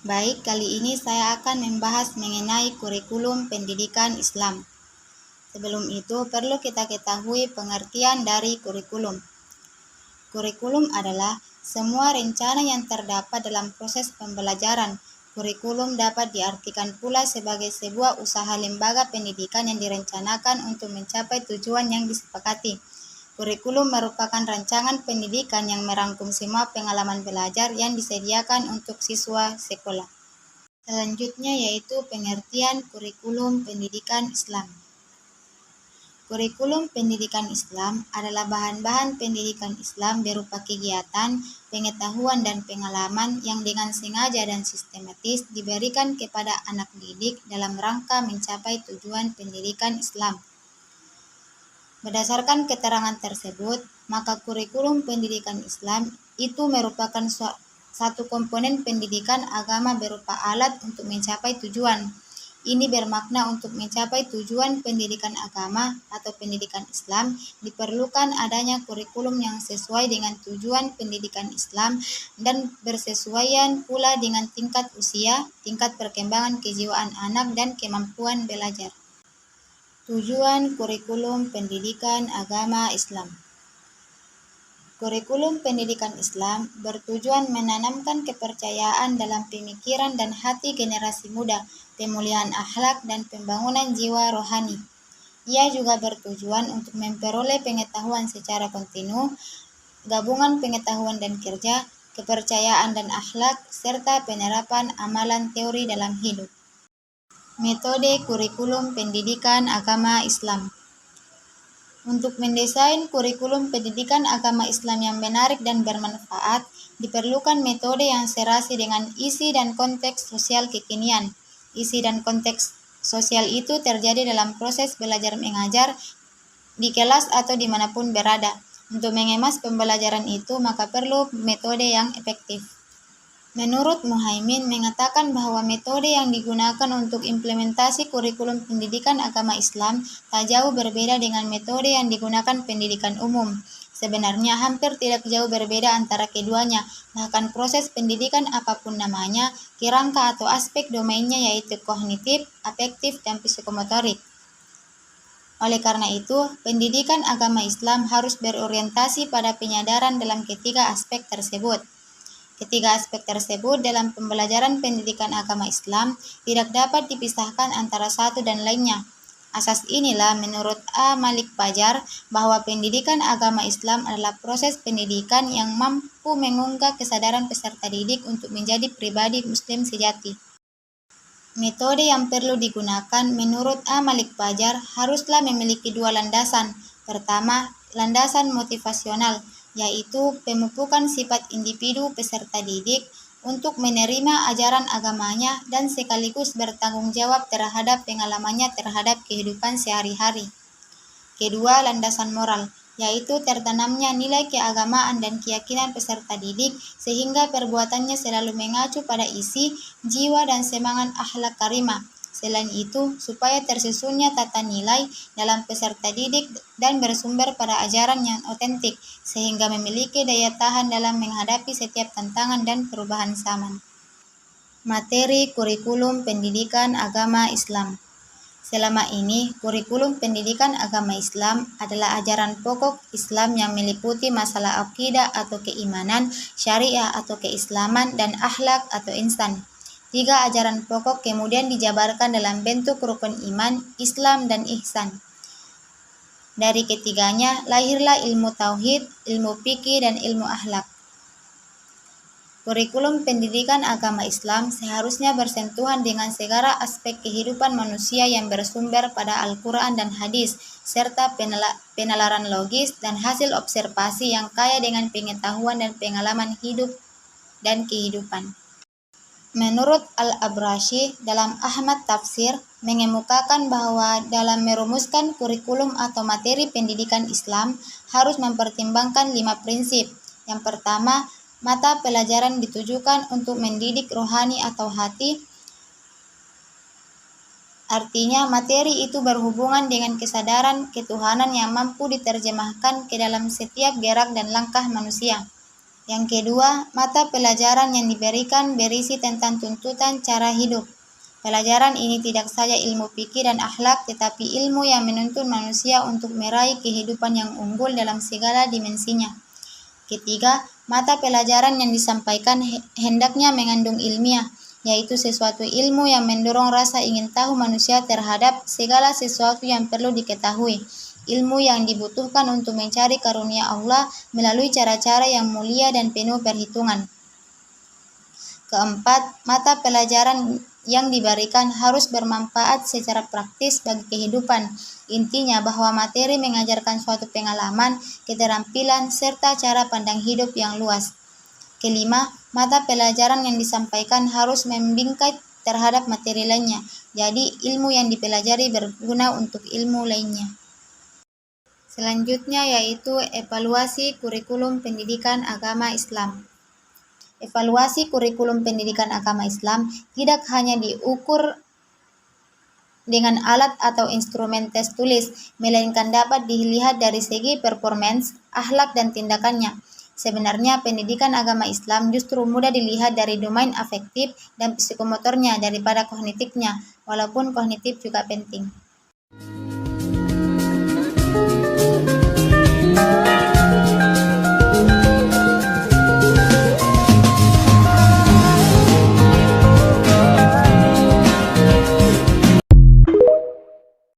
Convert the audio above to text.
Baik, kali ini saya akan membahas mengenai kurikulum pendidikan Islam. Sebelum itu, perlu kita ketahui pengertian dari kurikulum. Kurikulum adalah semua rencana yang terdapat dalam proses pembelajaran. Kurikulum dapat diartikan pula sebagai sebuah usaha lembaga pendidikan yang direncanakan untuk mencapai tujuan yang disepakati. Kurikulum merupakan rancangan pendidikan yang merangkum semua pengalaman belajar yang disediakan untuk siswa sekolah. Selanjutnya yaitu pengertian kurikulum pendidikan Islam. Kurikulum pendidikan Islam adalah bahan-bahan pendidikan Islam berupa kegiatan, pengetahuan, dan pengalaman yang dengan sengaja dan sistematis diberikan kepada anak didik dalam rangka mencapai tujuan pendidikan Islam. Berdasarkan keterangan tersebut, maka kurikulum pendidikan Islam itu merupakan satu komponen pendidikan agama berupa alat untuk mencapai tujuan. Ini bermakna untuk mencapai tujuan pendidikan agama atau pendidikan Islam, diperlukan adanya kurikulum yang sesuai dengan tujuan pendidikan Islam dan bersesuaian pula dengan tingkat usia, tingkat perkembangan kejiwaan anak, dan kemampuan belajar. Tujuan kurikulum pendidikan agama Islam. Kurikulum pendidikan Islam bertujuan menanamkan kepercayaan dalam pemikiran dan hati generasi muda, pemulihan akhlak, dan pembangunan jiwa rohani. Ia juga bertujuan untuk memperoleh pengetahuan secara kontinu, gabungan pengetahuan dan kerja, kepercayaan dan akhlak, serta penerapan amalan teori dalam hidup. Metode kurikulum pendidikan agama Islam. Untuk mendesain kurikulum pendidikan agama Islam yang menarik dan bermanfaat, diperlukan metode yang serasi dengan isi dan konteks sosial kekinian. Isi dan konteks sosial itu terjadi dalam proses belajar mengajar, di kelas atau dimanapun berada. Untuk mengemas pembelajaran itu, maka perlu metode yang efektif. Menurut Muhaimin mengatakan bahwa metode yang digunakan untuk implementasi kurikulum pendidikan agama Islam tak jauh berbeda dengan metode yang digunakan pendidikan umum. Sebenarnya hampir tidak jauh berbeda antara keduanya, bahkan proses pendidikan apapun namanya, kerangka atau aspek domainnya yaitu kognitif, afektif, dan psikomotorik. Oleh karena itu, pendidikan agama Islam harus berorientasi pada penyadaran dalam ketiga aspek tersebut. Ketiga aspek tersebut dalam pembelajaran pendidikan agama Islam tidak dapat dipisahkan antara satu dan lainnya. Asas inilah menurut A. Malik Fajar bahwa pendidikan agama Islam adalah proses pendidikan yang mampu mengunggah kesadaran peserta didik untuk menjadi pribadi muslim sejati. Metode yang perlu digunakan menurut A. Malik Fajar haruslah memiliki dua landasan. Pertama, landasan motivasional, yaitu pemupukan sifat individu peserta didik untuk menerima ajaran agamanya dan sekaligus bertanggung jawab terhadap pengalamannya terhadap kehidupan sehari-hari. Kedua, landasan moral, yaitu tertanamnya nilai keagamaan dan keyakinan peserta didik sehingga perbuatannya selalu mengacu pada isi, jiwa, dan semangat akhlak karimah. Selain itu, supaya tersusunnya tata nilai dalam peserta didik dan bersumber pada ajaran yang otentik, sehingga memiliki daya tahan dalam menghadapi setiap tantangan dan perubahan zaman. Materi kurikulum pendidikan agama Islam. Selama ini, kurikulum pendidikan agama Islam adalah ajaran pokok Islam yang meliputi masalah akidah atau keimanan, syariah atau keislaman, dan akhlak atau insan. Tiga ajaran pokok kemudian dijabarkan dalam bentuk rukun iman, Islam, dan ihsan. Dari ketiganya lahirlah ilmu tauhid, ilmu fikih, dan ilmu akhlak. Kurikulum pendidikan agama Islam seharusnya bersentuhan dengan segala aspek kehidupan manusia yang bersumber pada Al-Quran dan hadis, serta penalaran logis dan hasil observasi yang kaya dengan pengetahuan dan pengalaman hidup dan kehidupan. Menurut Al-Abrashi dalam Ahmad Tafsir mengemukakan bahwa dalam merumuskan kurikulum atau materi pendidikan Islam harus mempertimbangkan 5 prinsip. Yang pertama, mata pelajaran ditujukan untuk mendidik rohani atau hati. Artinya materi itu berhubungan dengan kesadaran ketuhanan yang mampu diterjemahkan ke dalam setiap gerak dan langkah manusia. Yang kedua, mata pelajaran yang diberikan berisi tentang tuntutan cara hidup. Pelajaran ini tidak saja ilmu fikih dan akhlak, tetapi ilmu yang menuntun manusia untuk meraih kehidupan yang unggul dalam segala dimensinya. Ketiga, mata pelajaran yang disampaikan hendaknya mengandung ilmiah, yaitu sesuatu ilmu yang mendorong rasa ingin tahu manusia terhadap segala sesuatu yang perlu diketahui. Ilmu yang dibutuhkan untuk mencari karunia Allah melalui cara-cara yang mulia dan penuh perhitungan. Keempat, mata pelajaran yang diberikan harus bermanfaat secara praktis bagi kehidupan. Intinya bahwa materi mengajarkan suatu pengalaman, keterampilan, serta cara pandang hidup yang luas. Kelima, mata pelajaran yang disampaikan harus membingkai terhadap materi lainnya. Jadi, ilmu yang dipelajari berguna untuk ilmu lainnya. Selanjutnya yaitu evaluasi kurikulum pendidikan agama Islam. Evaluasi kurikulum pendidikan agama Islam tidak hanya diukur dengan alat atau instrumen tes tulis, melainkan dapat dilihat dari segi performance, akhlak, dan tindakannya. Sebenarnya pendidikan agama Islam justru mudah dilihat dari domain afektif dan psikomotornya daripada kognitifnya, walaupun kognitif juga penting.